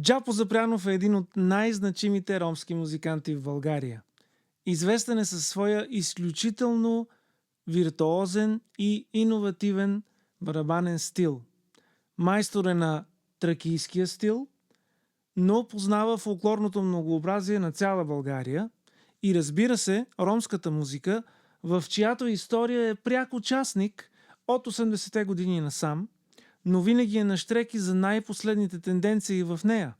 Джапо Запрянов е един от най-значимите ромски музиканти в България. Известен е със своя изключително виртуозен и иновативен барабанен стил. Майстор е на тракийския стил, но познава фолклорното многообразие на цяла България и, разбира се, ромската музика, в чиято история е пряк участник от 80-те години насам, но винаги е нащреки за най-последните тенденции в нея.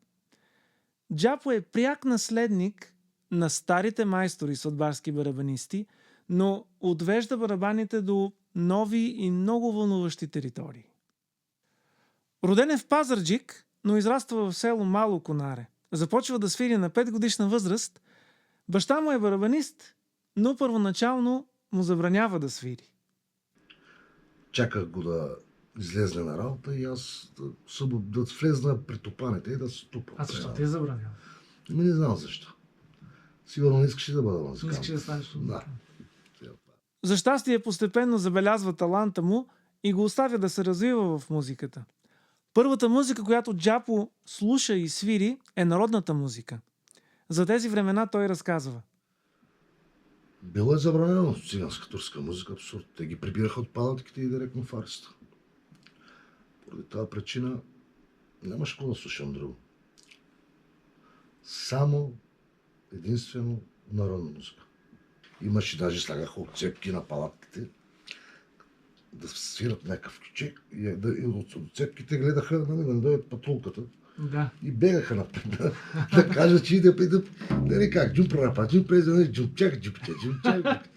Джапо е пряк наследник на старите майстори сватбарски барабанисти, но отвежда барабаните до нови и много вълнуващи територии. Роден е в Пазарджик, но израства в село Мало Конаре. Започва да свири на 5-годишна възраст. Баща му е барабанист, но първоначално му забранява да свири. Чаках го да излезне на работа и аз да влезна при топаните и да се тупам. А защо ти е забранява? Не знам защо. Сигурно не искаш да бъда музикант. Не искаш да станеш музикант. Да. За щастие постепенно забелязва таланта му и го оставя да се развива в музиката. Първата музика, която Джапо слуша и свири, е народната музика. За тези времена той разказва. Било е забранено циганска турска музика, абсурд. Те ги прибираха от палатките и директно в ареста. Поради тази причина нямаше какво да слушам друго. Само единствено народна музика. Имаше даже слагаха отцепки на палатките да свират някакъв ключик и от отцепките гледаха да не дойдат патрулката. Да. И бегаха напред да кажат, че иде да не как, джумпрапа, джумпрезане, джумчак, джумчак.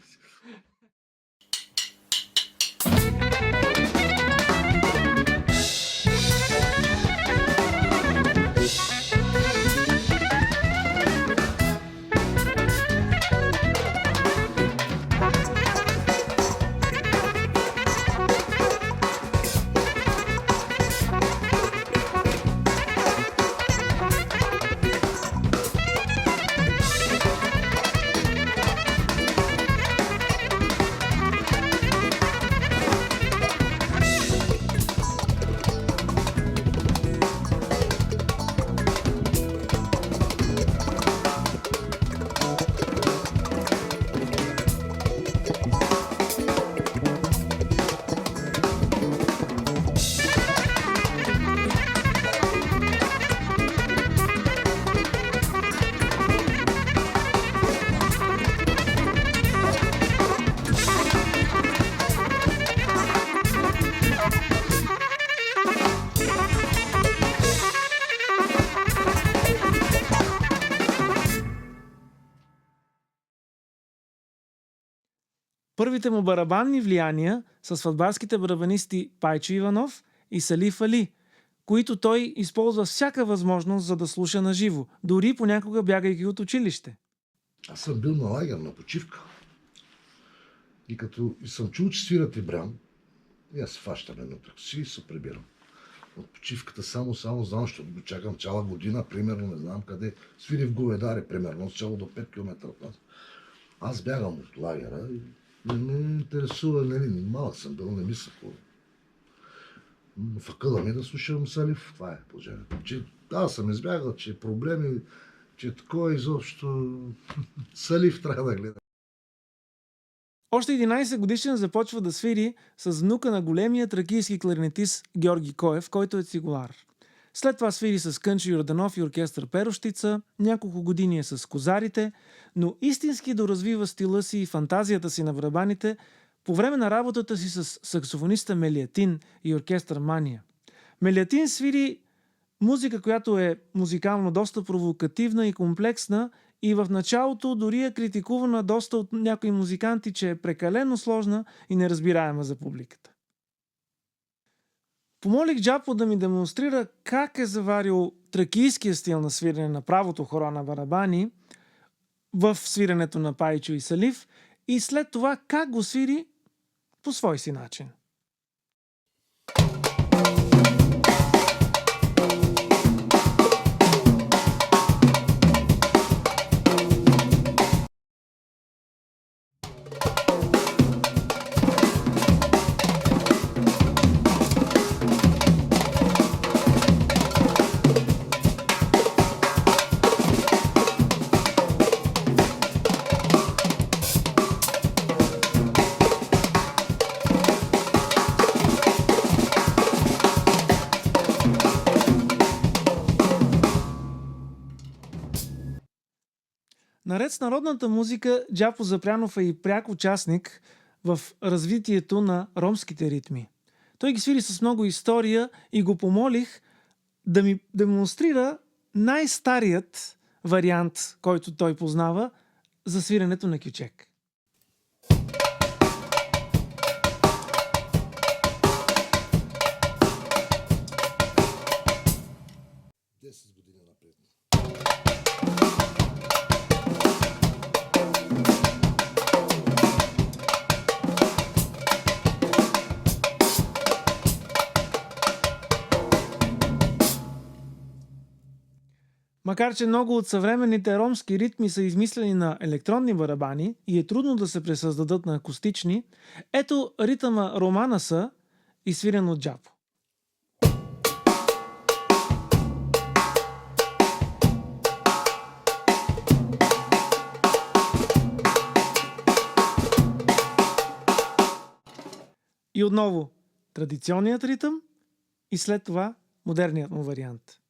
Първите му барабанни влияния са сватбарските барабанисти Пайчо Иванов и Салиф Али, които той използва всяка възможност, за да слуша на живо, дори понякога бягайки от училище. Аз съм бил на лагер, на почивка. И като съм чул, че свират Ибрям, и аз се фащам едно такси и се прибирам. От почивката само знам, защото го чакам цяла година, примерно, не знам къде. Свири в Говедаре, примерно, цяло до 5 км от нас. Аз бягам от лагера и не ме интересува, нали, малък съм бил, не мисля какво. В акъла ми да слушам Салиф, това е положението. Че аз съм избягал, че проблеми, че такова изобщо Салиф трябва да гледа. Още 11 годишен започва да свири с внука на големия тракийски кларнетист Георги Коев, който е цигулар. След това свири с Кънчо Йорданов и оркестър Перощица, няколко години е с Козарите, но истински доразвива стила си и фантазията си на барабаните по време на работата си с саксофониста Мелиатин и оркестър Мания. Мелиатин свири музика, която е музикално доста провокативна и комплексна и в началото дори е критикувана доста от някои музиканти, че е прекалено сложна и неразбираема за публиката. Помолих Джапо да ми демонстрира как е заварил тракийския стил на свирене на правото хоро на барабани в свиренето на Пайчо и Салиф и след това как го свири по свой си начин. Наред с народната музика, Джапо Запрянов е и пряк участник в развитието на ромските ритми. Той ги свири с много история и го помолих да ми демонстрира най-старият вариант, който той познава за свиренето на кючек. 10 години напред. Макар че много от съвременните ромски ритми са измислени на електронни барабани и е трудно да се пресъздадат на акустични, ето ритъма Романаса, изсвирен от Джапо. И отново традиционният ритъм и след това модерният му вариант.